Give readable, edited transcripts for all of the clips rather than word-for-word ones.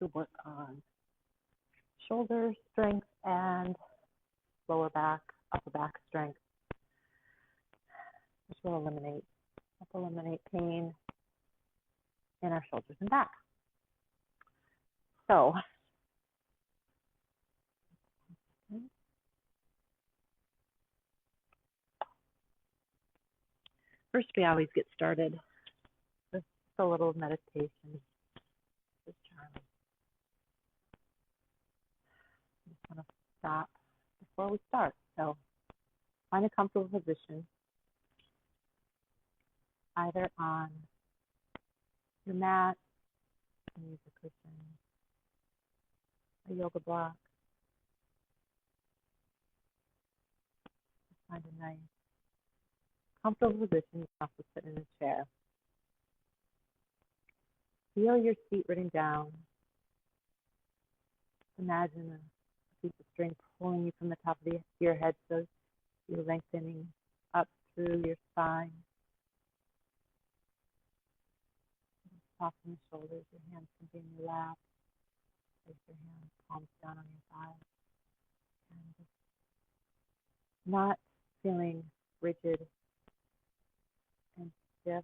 to work on shoulder strength and lower back, upper back strength, which will eliminate pain in our shoulders and back. So, first we always get started with a little meditation. Just Charlie. I just want to stop before we start. So, find a comfortable position, either on your mat, you can use a cushion, a yoga block. Just find a nice, comfortable position. You can also sit in a chair. Feel your feet rooting down. Imagine a piece of string pulling you from the top of your head, so you're lengthening up through your spine. Soften the shoulders. Your hands can be in your lap. Place your hands, palms down on your thighs. And just not feeling rigid and stiff,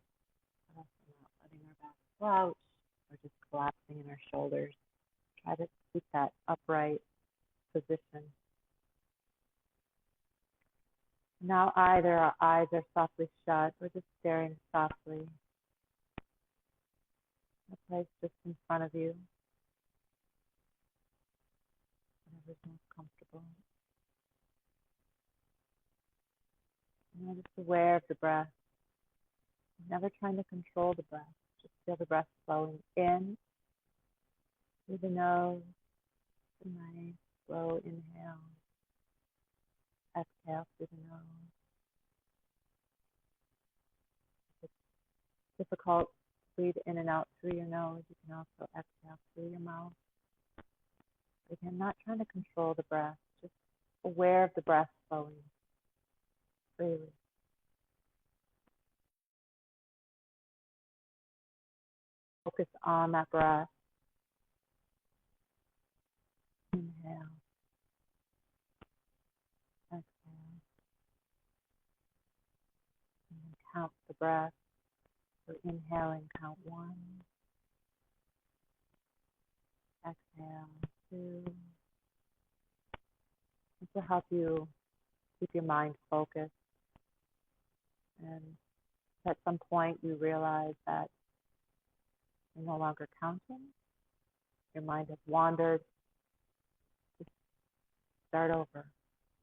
but also not letting our back slouch or just collapsing in our shoulders. Try to keep that upright position. Now either our eyes are softly shut or just staring softly. A place just in front of you, whatever's most comfortable. And you're just aware of the breath, never trying to control the breath. Just feel the breath flowing in through the nose, a nice slow inhale, exhale through the nose. If it's difficult, breathe in and out through your nose. You can also exhale through your mouth. Again, not trying to control the breath, just aware of the breath flowing freely. Focus on that breath. Inhale. Exhale. And then count the breath. So inhaling, count 1. Exhale, 2. This will help you keep your mind focused. And at some point you realize that you're no longer counting. Your mind has wandered. Just start over.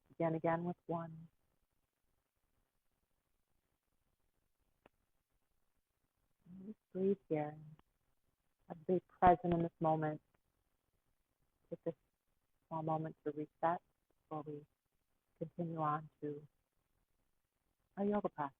Begin again with 1. And just breathe here. Have to be present in this moment. Take this small moment to reset before we continue on to our yoga practice.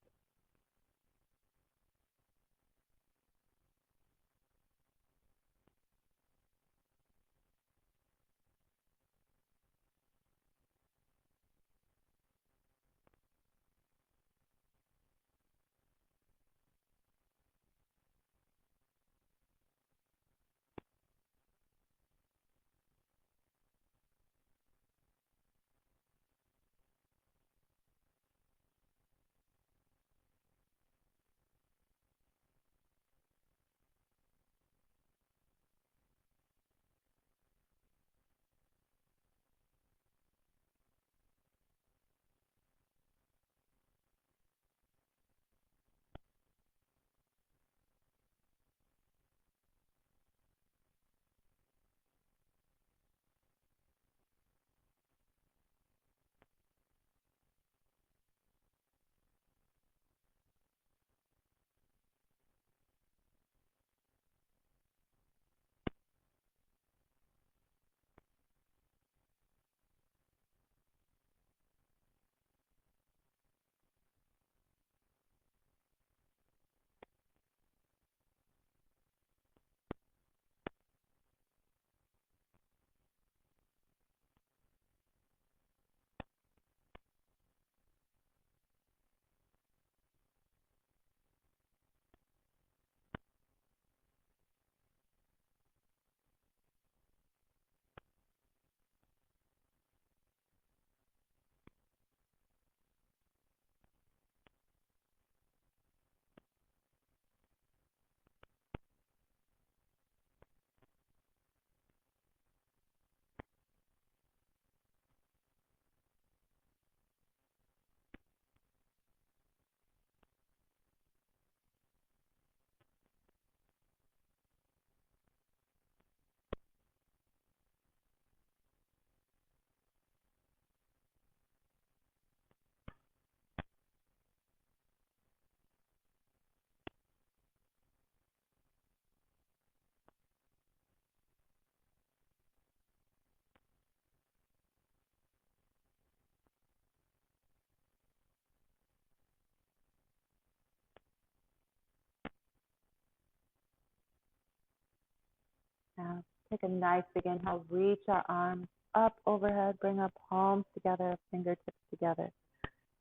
Now take a nice big inhale, reach our arms up overhead, bring our palms together, fingertips together,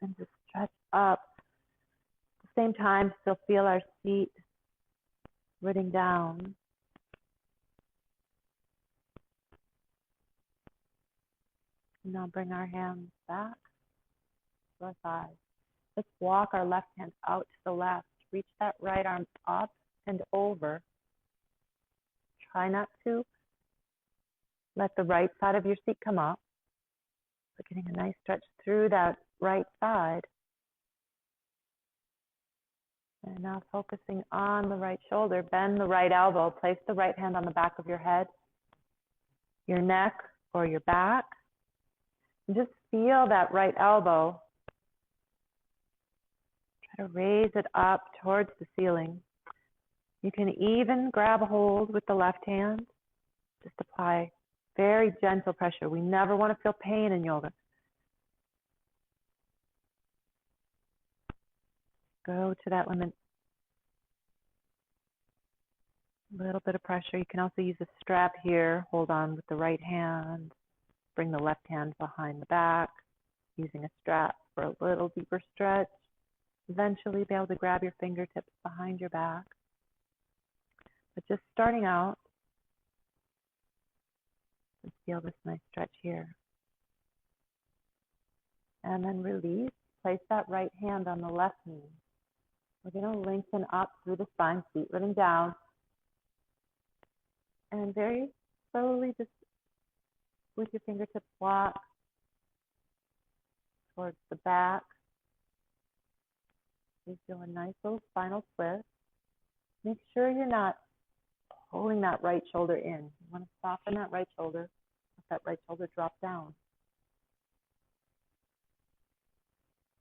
and just stretch up. At the same time, still feel our feet rooting down. Now bring our hands back to our thighs. Let's walk our left hand out to the left. Reach that right arm up and over. Try not to let the right side of your seat come up. But getting a nice stretch through that right side. And now focusing on the right shoulder. Bend the right elbow. Place the right hand on the back of your head, your neck, or your back. And just feel that right elbow. Try to raise it up towards the ceiling. You can even grab a hold with the left hand. Just apply very gentle pressure. We never want to feel pain in yoga. Go to that limit. A little bit of pressure. You can also use a strap here. Hold on with the right hand. Bring the left hand behind the back. Using a strap for a little deeper stretch. Eventually be able to grab your fingertips behind your back. But just starting out, just feel this nice stretch here. And then release. Place that right hand on the left knee. We're going to lengthen up through the spine, feet rooting down. And very slowly, just with your fingertips, walk towards the back. You feel a nice little spinal twist. Make sure you're not pulling that right shoulder in. You want to soften that right shoulder. Let that right shoulder drop down.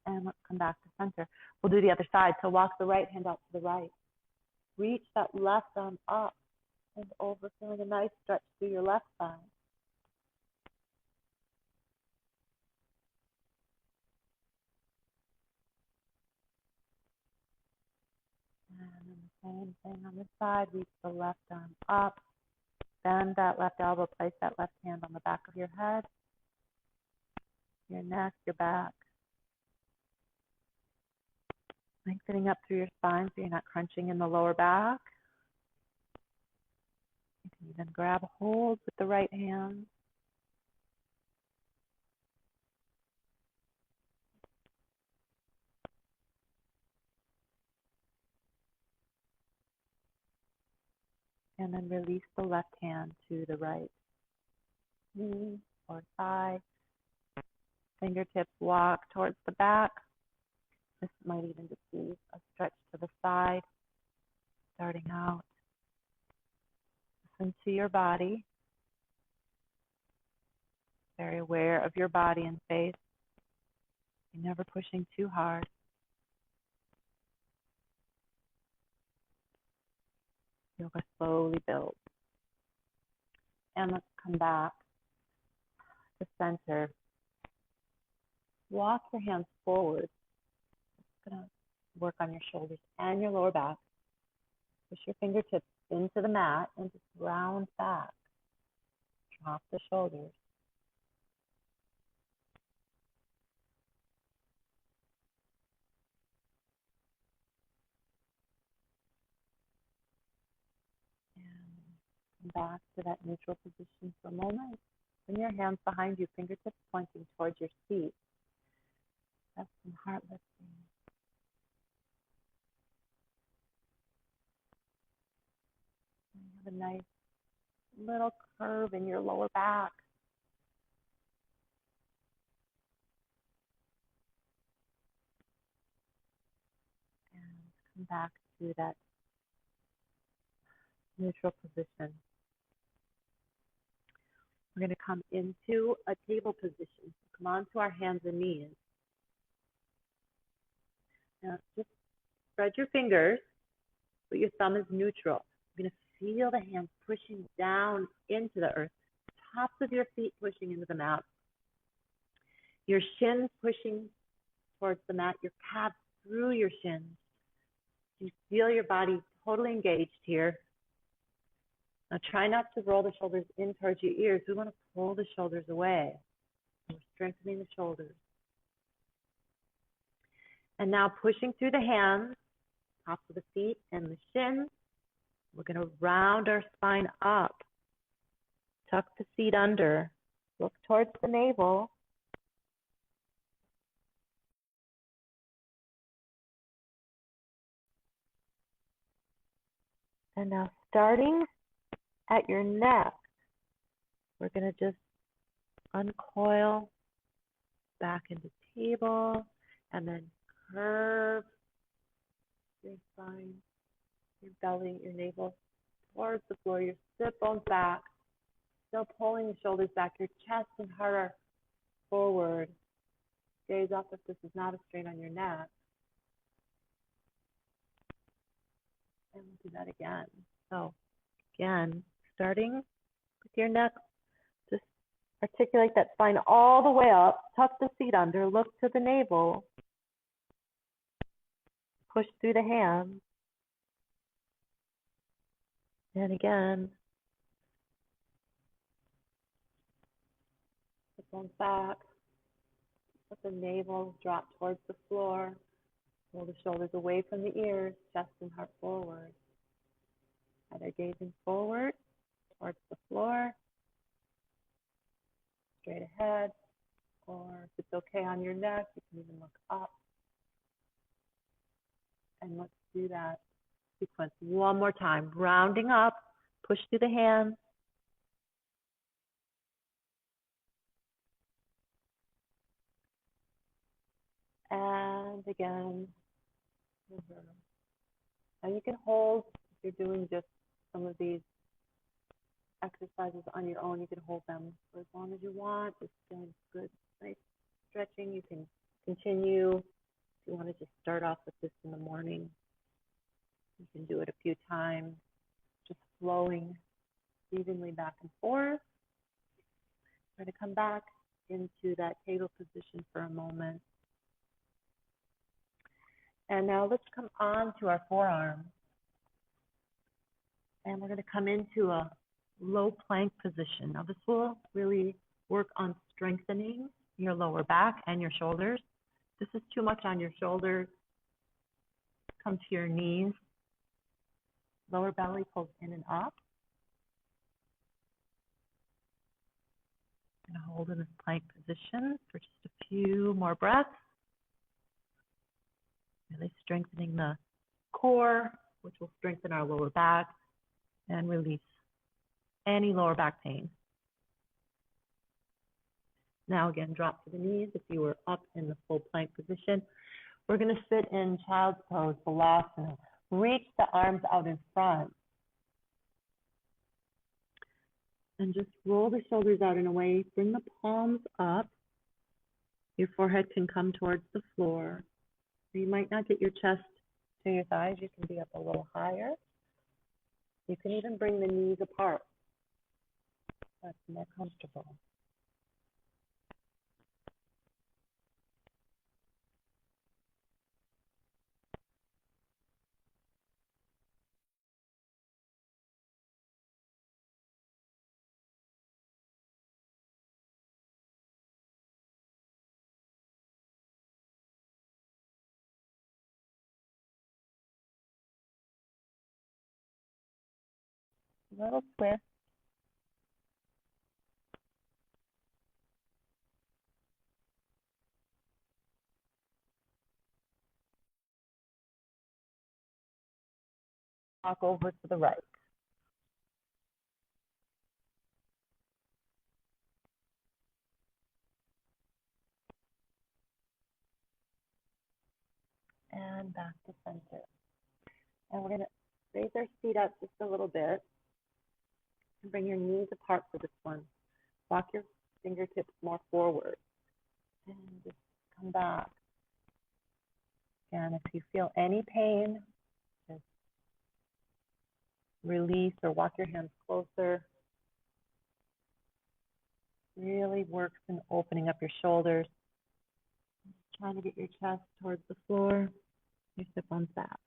And let's come back to center. We'll do the other side. So walk the right hand out to the right. Reach that left arm up and over, feeling a nice stretch through your left side. And then the same thing on this side. Reach the left arm up. Bend that left elbow. Place that left hand on the back of your head, your neck, your back. Lengthening up through your spine so you're not crunching in the lower back. You can even grab a hold with the right hand. And then release the left hand to the right knee or thigh. Fingertips walk towards the back. This might even just be a stretch to the side. Starting out. Listen to your body. Very aware of your body and face. You're never pushing too hard. Yoga slowly builds. And let's come back to center. Walk your hands forward. Just going to work on your shoulders and your lower back. Push your fingertips into the mat and just round back. Drop the shoulders. And come back to that neutral position for a moment. Bring your hands behind you, fingertips pointing towards your feet. That's some heart lifting. And you have a nice little curve in your lower back. And come back to that neutral position. We're going to come into a table position. Come onto our hands and knees. Now just spread your fingers, but your thumb is neutral. You're going to feel the hands pushing down into the earth. Tops of your feet pushing into the mat. Your shins pushing towards the mat. Your calves through your shins. You feel your body totally engaged here. Now try not to roll the shoulders in towards your ears. We want to pull the shoulders away. We're strengthening the shoulders. And now pushing through the hands, tops of the feet and the shins. We're going to round our spine up. Tuck the seat under. Look towards the navel. And now starting at your neck, we're going to just uncoil back into table and then curve your spine, your belly, your navel towards the floor, your sit bones back, still pulling the shoulders back, your chest and heart are forward. Gaze up if this is not a strain on your neck. And we'll do that again. So again, starting with your neck, just articulate that spine all the way up, tuck the seat under, look to the navel, push through the hands. And again, the bones back, let the navel drop towards the floor, pull the shoulders away from the ears, chest and heart forward. Either gazing forward towards the floor, straight ahead, or if it's okay on your neck, you can even look up. And let's do that sequence one more time. Rounding up, push through the hands. And again, over. Now you can hold, if you're doing just some of these exercises on your own, you can hold them for as long as you want, just feeling good, nice stretching. You can continue. If you want to just start off with this in the morning, you can do it a few times, just flowing evenly back and forth. Try to come back into that table position for a moment. And now let's come on to our forearms. And we're going to come into a low plank position. Now this will really work on strengthening your lower back and your shoulders. If this is too much on your shoulders, come to your knees. Lower belly pulls in and up. And hold in this plank position for just a few more breaths. Really strengthening the core, which will strengthen our lower back and release any lower back pain. Now again, drop to the knees if you were up in the full plank position. We're going to sit in child's pose, Vinyasa. Reach the arms out in front. And just roll the shoulders out in a way. Bring the palms up. Your forehead can come towards the floor. You might not get your chest to your thighs. You can be up a little higher. You can even bring the knees apart. That's more comfortable. A little twist. Walk over to the right. And back to center. And we're going to raise our feet up just a little bit. And bring your knees apart for this one. Walk your fingertips more forward. And just come back. And if you feel any pain, just release or walk your hands closer. Really works in opening up your shoulders. Trying to get your chest towards the floor. Your sit bones back.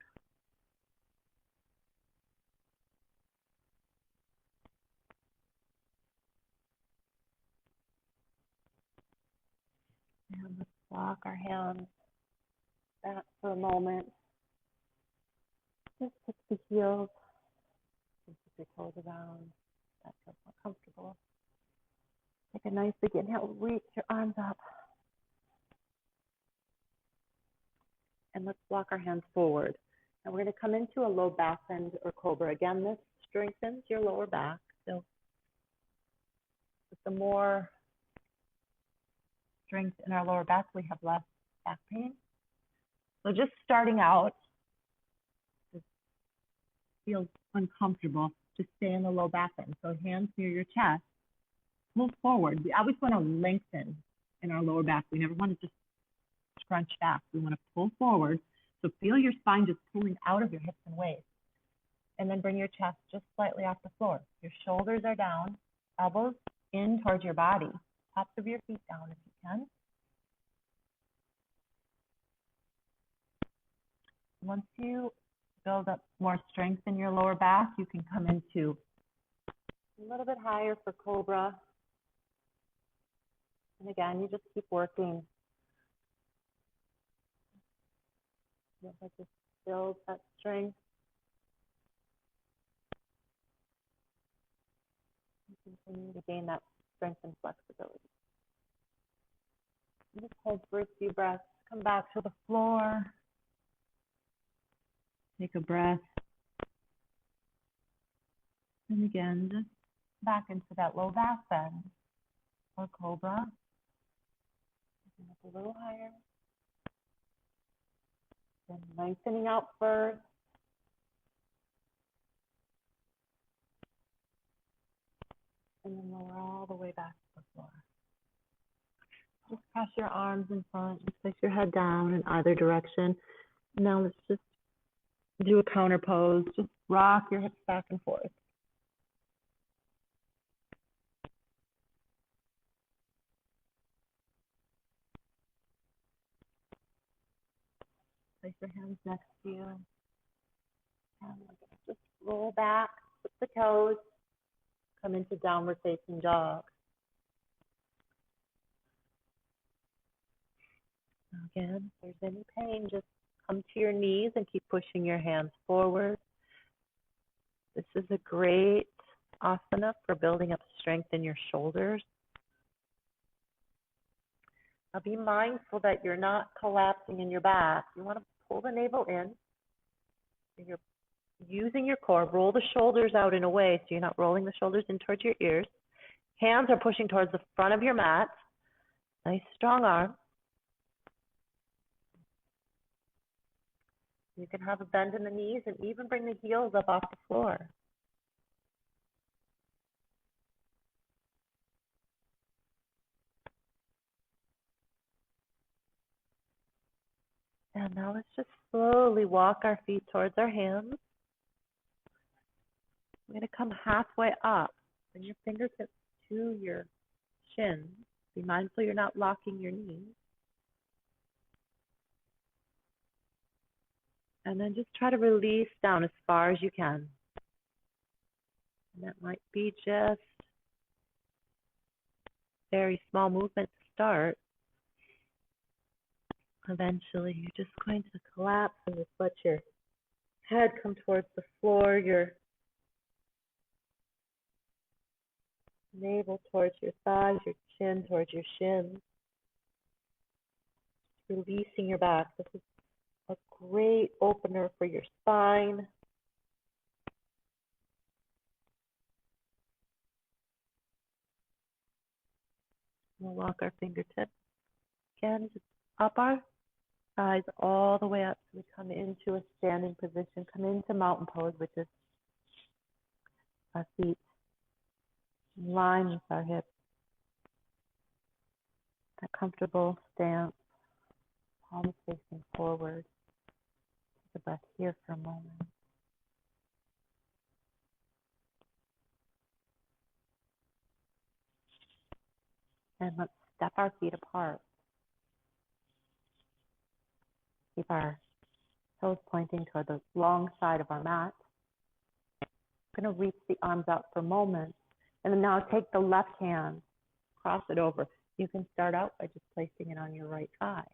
And let's lock our hands back for a moment. Just kick the heels, just put your toes around. That feels more comfortable. Take a nice big inhale, reach your arms up. And let's walk our hands forward. And we're going to come into a low back bend or cobra. Again, this strengthens your lower back. So with the more strength in our lower back, we have less back pain. So just starting out, this feels uncomfortable. Just stay in the low back bend. So hands near your chest. Move forward. We always want to lengthen in our lower back. We never want to just scrunch back. We want to pull forward. So feel your spine just pulling out of your hips and waist. And then bring your chest just slightly off the floor. Your shoulders are down, elbows in towards your body. Tops of your feet down if you can. Once you build up more strength in your lower back, you can come into a little bit higher for cobra. And again, you just keep working. Just build that strength. Continue to gain that strength and flexibility. And just hold for a few breaths. Come back to the floor. Take a breath. And again, just back into that low back bend or cobra. Up a little higher. Then lengthening out first. And then lower all the way back to the floor. Just cross your arms in front. Just place your head down in either direction. Now let's just do a counter pose. Just rock your hips back and forth. Place your hands next to you. And just roll back, flip the toes, come into downward facing dog. Again, if there's any pain, just come to your knees and keep pushing your hands forward. This is a great asana for building up strength in your shoulders. Now be mindful that you're not collapsing in your back. You want to pull the navel in. You're using your core. Roll the shoulders out in a way so you're not rolling the shoulders in towards your ears. Hands are pushing towards the front of your mat. Nice strong arm. You can have a bend in the knees and even bring the heels up off the floor. And now let's just slowly walk our feet towards our hands. We're going to come halfway up. Bring your fingertips to your shins. Be mindful you're not locking your knees. And then just try to release down as far as you can. And that might be just very small movement to start. Eventually, you're just going to collapse and just let your head come towards the floor, your navel towards your thighs, your chin towards your shins. Releasing your back. This is a great opener for your spine. We'll walk our fingertips again, just up our thighs all the way up. So we come into a standing position, come into mountain pose, which is our feet in line with our hips. That comfortable stance, palms facing forward. Take a breath here for a moment. And let's step our feet apart. Keep our toes pointing toward the long side of our mat. We're going to reach the arms out for a moment. And then now take the left hand, cross it over. You can start out by just placing it on your right thigh.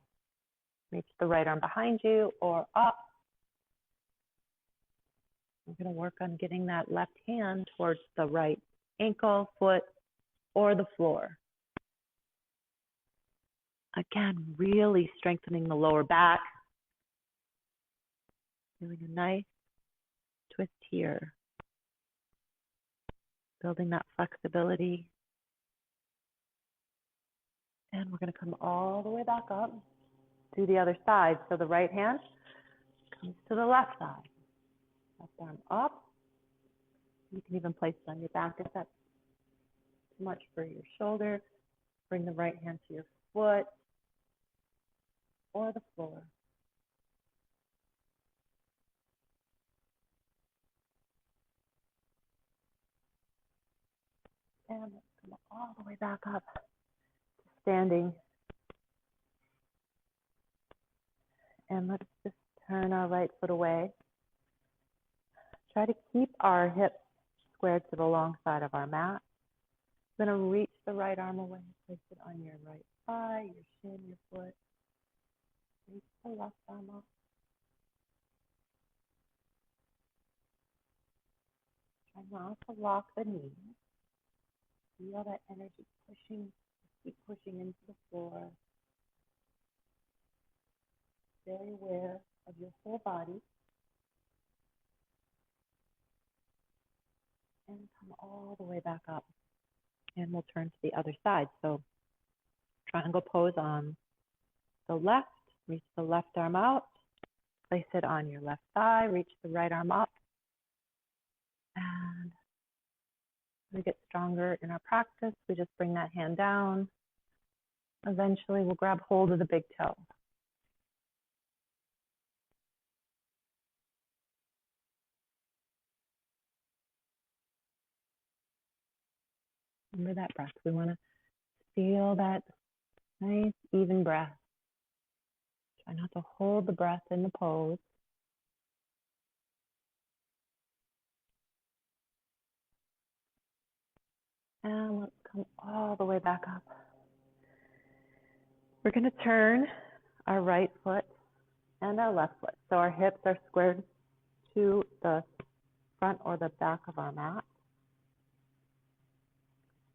Reach the right arm behind you or up. We're going to work on getting that left hand towards the right ankle, foot, or the floor. Again, really strengthening the lower back. Feeling a nice twist here. Building that flexibility. And we're going to come all the way back up to the other side. So the right hand comes to the left side. Left arm up. You can even place it on your back if that's too much for your shoulder. Bring the right hand to your foot or the floor. And let's come all the way back up to standing. And let's just turn our right foot away. Try to keep our hips squared to the long side of our mat. We're going to reach the right arm away, place it on your right thigh, your shin, your foot. Reach the left arm up. Try not to lock the knees. Feel that energy pushing, keep pushing into the floor. Very aware of your whole body. And come all the way back up. And we'll turn to the other side. So triangle pose on the left. Reach the left arm out. Place it on your left thigh. Reach the right arm up. And as we get stronger in our practice, we just bring that hand down. Eventually, we'll grab hold of the big toe. Remember that breath. We want to feel that nice, even breath. Try not to hold the breath in the pose. And let's come all the way back up. We're going to turn our right foot and our left foot. So our hips are squared to the front or the back of our mat.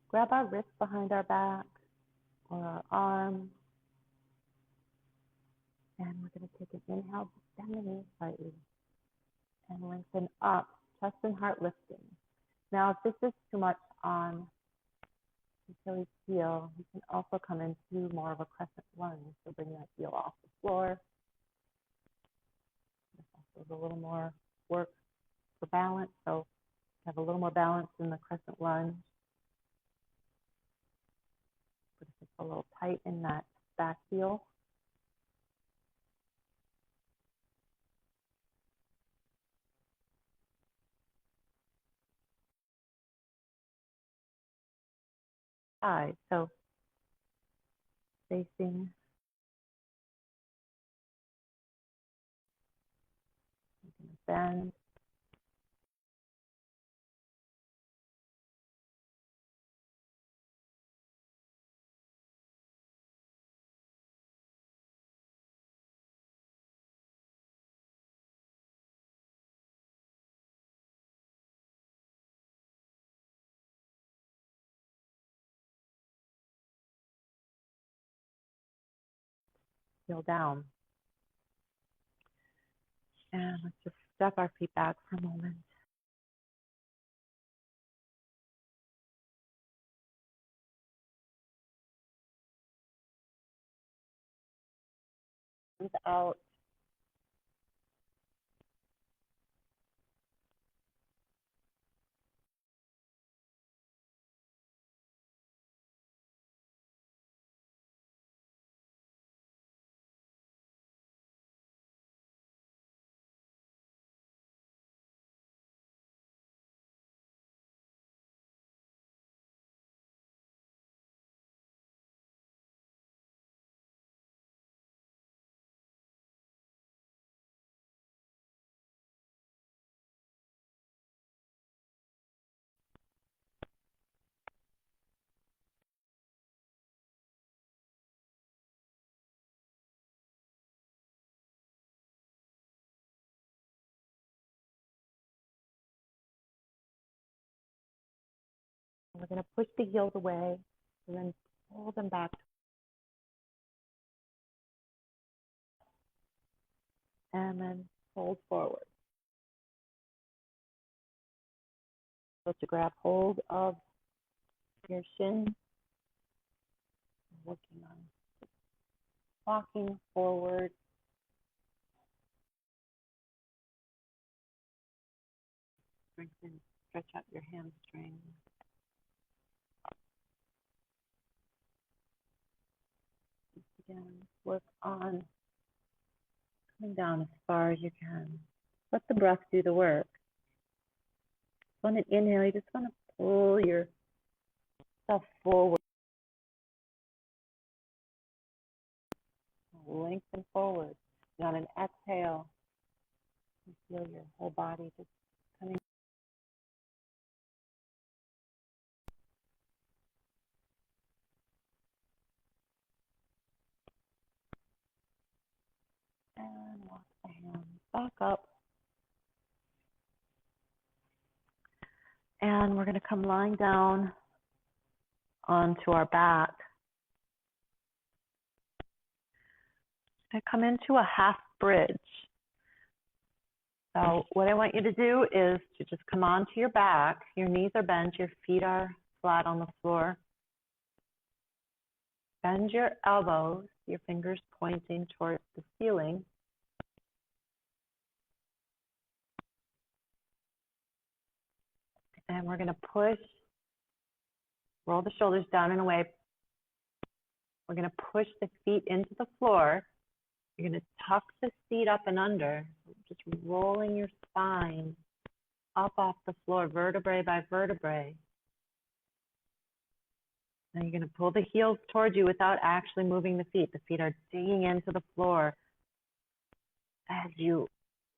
Grab our wrist behind our back or our arm. And we're going to take an inhale, bend the knees slightly, and lengthen up, chest and heart lifting. Now, if this is too much on Achilles heel, you can also come into more of a crescent lunge. So bring that heel off the floor. This also is a little more work for balance. So have a little more balance in the crescent lunge. But if it's a little tight in that back heel, side. So facing, bend. Heel down. And let's just step our feet back for a moment. Breathe out. We're going to push the heels away and then pull them back. And then fold forward. So to grab hold of your shin, working on walking forward. Strengthen, stretch out your hamstring. Again, work on coming down as far as you can. Let the breath do the work. On an inhale, you just want to pull yourself forward. Lengthen forward. And on an exhale, you feel your whole body just coming. And walk the hands back up. And we're going to come lying down onto our back. I come into a half bridge. So what I want you to do is to just come onto your back. Your knees are bent, your feet are flat on the floor. Bend your elbows, your fingers pointing towards the ceiling. And we're going to push, roll the shoulders down and away. We're going to push the feet into the floor. You're going to tuck the seat up and under, just rolling your spine up off the floor, vertebrae by vertebrae. Now you're going to pull the heels towards you without actually moving the feet. The feet are digging into the floor as you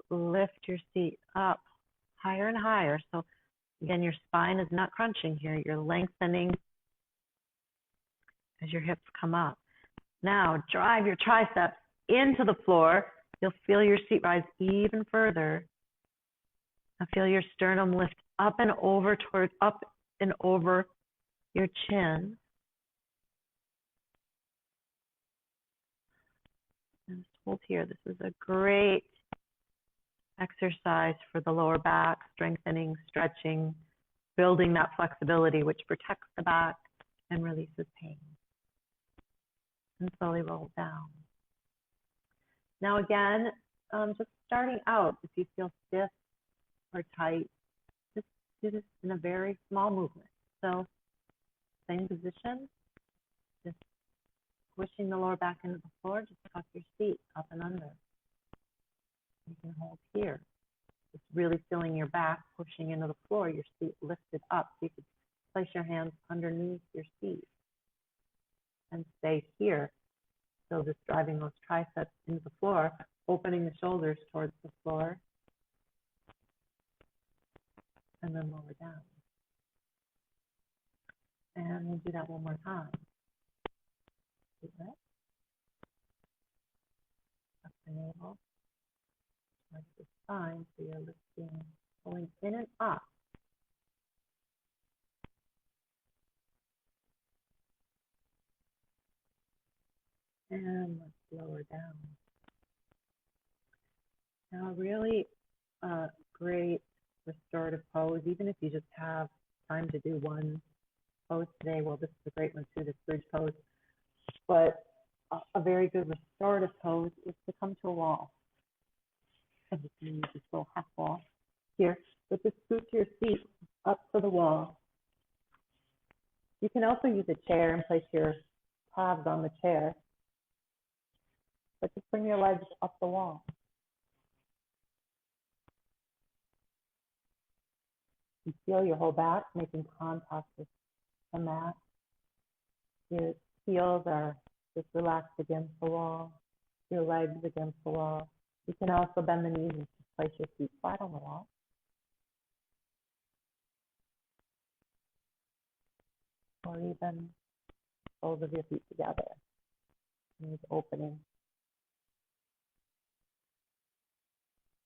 lift your seat up higher and higher. So again, your spine is not crunching here. You're lengthening as your hips come up. Now drive your triceps into the floor. You'll feel your seat rise even further. Now feel your sternum lift up and over your chin. And just hold here. This is a great exercise for the lower back, strengthening, stretching, building that flexibility, which protects the back and releases pain. And slowly roll down. Now again, just starting out, if you feel stiff or tight, just do this in a very small movement. So same position, just pushing the lower back into the floor, just tuck your seat up and under. You can hold here. Just really feeling your back pushing into the floor, your seat lifted up. So you can place your hands underneath your seat and stay here. So just driving those triceps into the floor, opening the shoulders towards the floor, and then lower down. And we'll do that one more time. Do that. Up the navel, towards the spine, so you're lifting, pulling in and up. And let's lower down. Now, really great restorative pose, even if you just have time to do one pose today. Well, this is a great one too, this bridge pose. But a very good restorative pose is to come to a wall. And you can use this little half wall here, but just scoot your feet up to the wall. You can also use a chair and place your calves on the chair. But just bring your legs up the wall. You feel your whole back making contact with the mat. Your heels are just relaxed against the wall. Your legs against the wall. You can also bend the knees and just place your feet flat on the wall. Or even both of your feet together. Knees opening.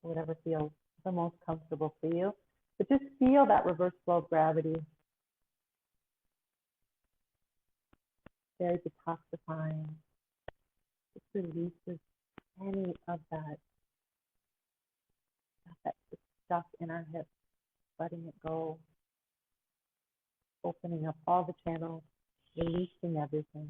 Whatever feels the most comfortable for you. But just feel that reverse flow of gravity very detoxifying. It releases any of that stuff in our hips, letting it go, opening up all the channels, releasing everything.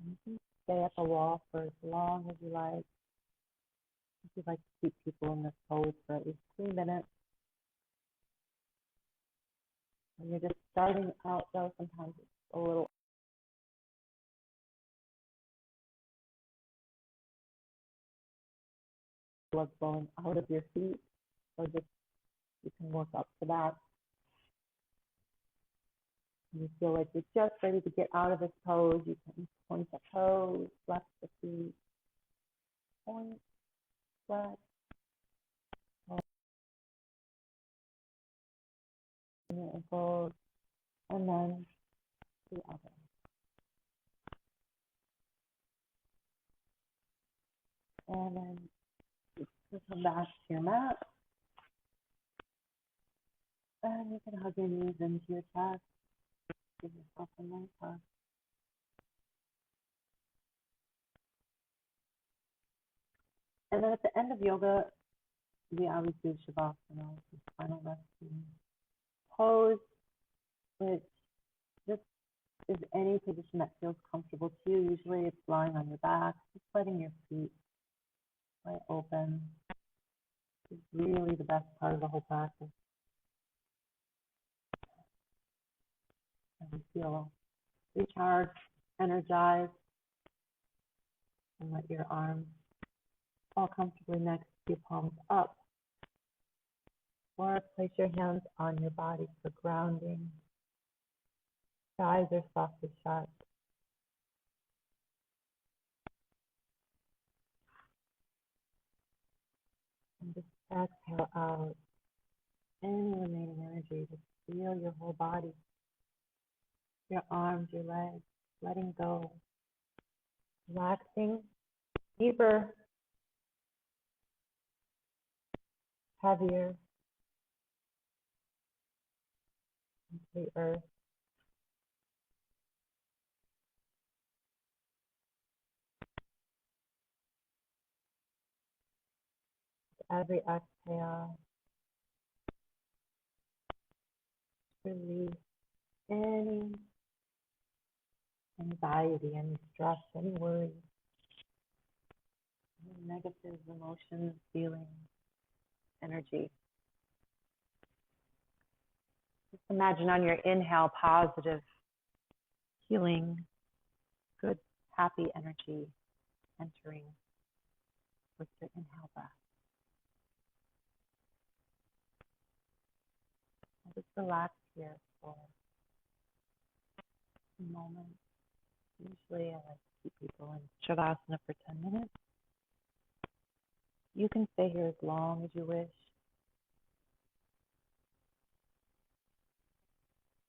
You can stay at the wall for as long as you like. If you'd like to keep people in this pose for at least 3 minutes. When you're just starting out, though, sometimes it's a little blood flowing out of your feet, so just you can work up to that. And you feel like you're just ready to get out of this pose. You can point the toes, flex the feet, point, flex, point your ankles, and then the other. And then you can come back to your mat. And you can hug your knees into your chest. Give yourself a nice hug. And then at the end of yoga, we always do Shavasana, which is final resting pose, which just is any position that feels comfortable to you. Usually it's lying on your back, just letting your feet wide open. Is really the best part of the whole practice. And we feel recharged, energized, and let your arms fall comfortably next to your palms up. Or place your hands on your body for grounding. Your eyes are softly shut. And just exhale out any remaining energy. Just feel your whole body, your arms, your legs, letting go, relaxing deeper, heavier into the earth. With every exhale, release any anxiety, any stress, any worry, any negative emotions, feelings, energy. Just imagine on your inhale, positive, healing, good, happy energy entering with your inhale breath. And just relax here for a moment. Usually I like to keep people in Shavasana for 10 minutes. You can stay here as long as you wish.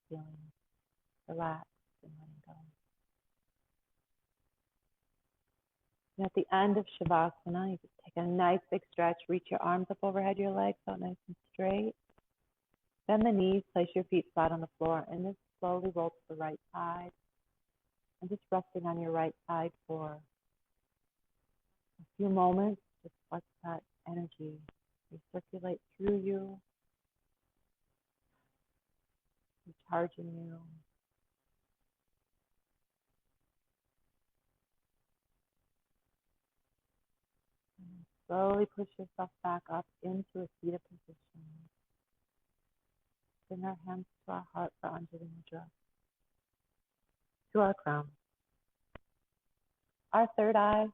Feeling relaxed and letting go. And at the end of Shavasana, you just take a nice big stretch, reach your arms up overhead your legs out nice and straight. Bend the knees, place your feet flat on the floor, and just slowly roll to the right side. And just resting on your right side for a few moments, just let that energy recirculate through you, recharging you. And slowly push yourself back up into a seated position. Bring our hands to our heart for Anjali Mudra, to our crown. Our third eye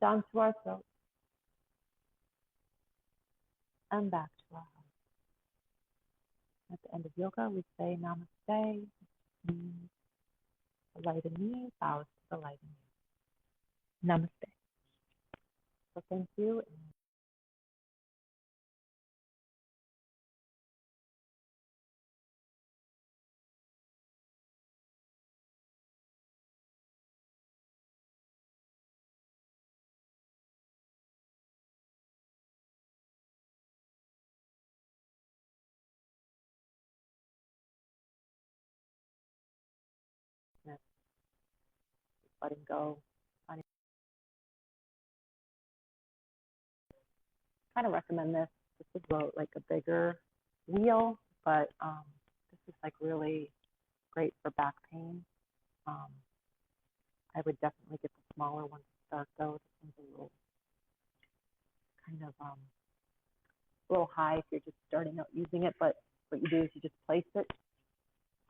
down to our throat and back to our heart. At the end of yoga, we say Namaste, which means the light in me bows to the light in you. Namaste. So thank you. letting go. I kind of recommend this. This is like a bigger wheel, but this is like really great for back pain. Um, I would definitely get the smaller one to start though. This one's a little kind of a little high if you're just starting out using it, but what you do is you just place it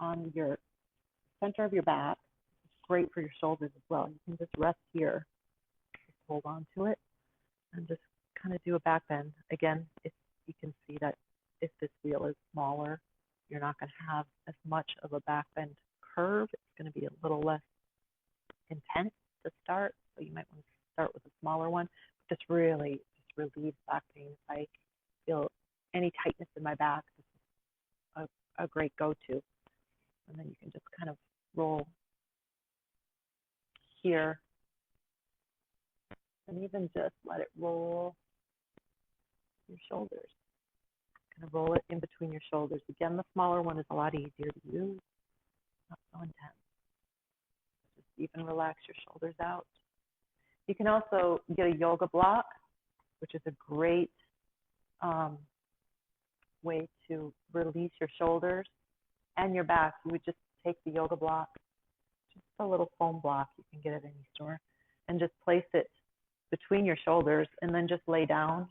on your center of your back. It's great for your shoulders as well. You can just rest here, just hold on to it, and just kind of do a back bend. Again, if you can see that if this wheel is smaller, you're not going to have as much of a back bend curve. It's going to be a little less intense to start, so you might want to start with a smaller one. Just really just relieve back pain. If I feel any tightness in my back, this is a great go-to. And then you can just kind of roll here and even just let it roll your shoulders. Kind of roll it in between your shoulders. Again, the smaller one is a lot easier to use, not so intense. Just even relax your shoulders out. You can also get a yoga block, which is a great way to release your shoulders and your back. You would just take the yoga block, just a little foam block you can get at any store, and just place it between your shoulders and then just lay down.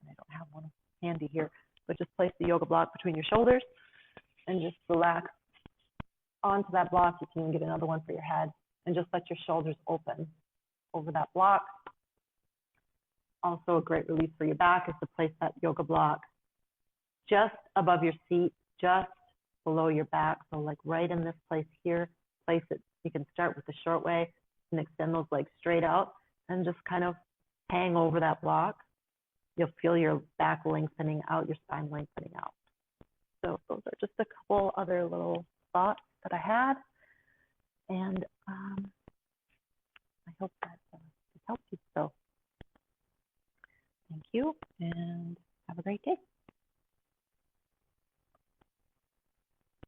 I don't have one handy here, but just place the yoga block between your shoulders and just relax onto that block. You can even get another one for your head and just let your shoulders open over that block. Also a great relief for your back is to place that yoga block just above your seat, just below your back. So like right in this place here, place it. You can start with the short way and extend those legs straight out and just kind of hang over that block. You'll feel your back lengthening out, your spine lengthening out. So those are just a couple other little thoughts that I had. And I hope that this helped you. So thank you and have a great day.